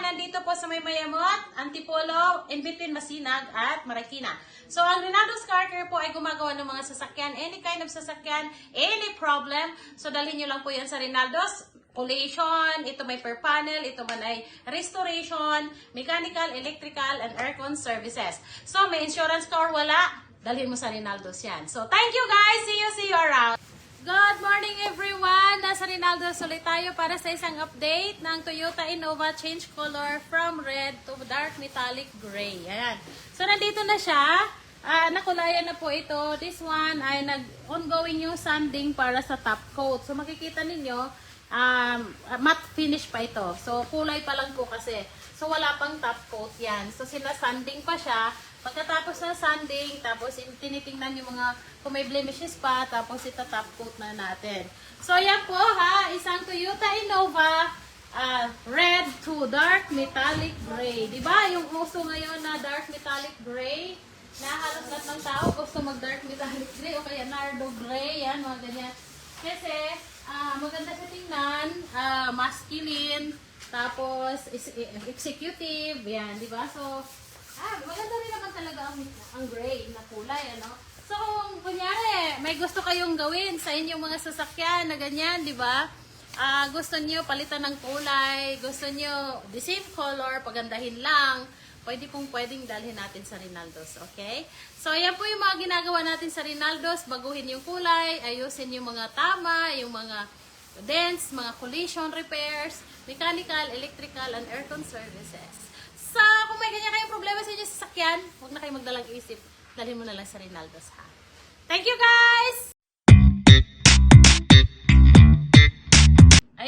nandito po sa May Mayamot, Antipolo, in between Masinag at Marikina. So, ang Rinaldo's Car Care po ay gumagawa ng mga sasakyan, any kind of sasakyan, any problem. So, dalhin nyo lang po yan sa Rinaldo's. Collation, ito may per panel, ito man ay restoration, mechanical, electrical, and aircon services. So, may insurance ka or wala, dalhin mo sa Rinaldo's yan. So, thank you guys! See you around! Good morning everyone! Nasa Rinaldo's ulit tayo para sa isang update ng Toyota Innova change color from red to dark metallic gray. Ayan. So, nandito na siya. Nakulayan na po ito. This one ay ongoing yung sanding para sa top coat. So, makikita ninyo, matte finish pa ito. So, kulay pa lang po kasi. So, wala pang top coat yan. So, sinasanding pa siya. Pagkatapos ng sanding, tapos tinitingnan yung mga kung may blemishes pa, tapos ita-top coat na natin. So, yan po ha. Isang Toyota Innova red to dark metallic gray. Diba? Yung uso ngayon na dark metallic gray, na halos lahat ng tao gusto mag-dark metallic gray o kaya nardo gray. Yan, mga ganyan. Kasi, maganda siya tingnan, masculine, tapos executive, yan, di ba? So, maganda rin naman talaga ang gray na kulay, ano? So, kung kunyari, may gusto kayong gawin sa inyong mga sasakyan na ganyan, di ba? Gusto niyo palitan ng kulay, gusto niyo the same color, pagandahin lang, pwedeng dalhin natin sa Rinaldo's, okay? So, ayan po yung mga ginagawa natin sa Rinaldo's. Baguhin yung kulay, ayusin yung mga tama, yung mga dents, mga collision repairs, mechanical, electrical, and aircon services. So, kung may ganyan kayong problema sa inyo sa sasakyan, huwag na kayo magdalang isip. Dalhin mo na lang sa Rinaldo's, ha? Thank you, guys!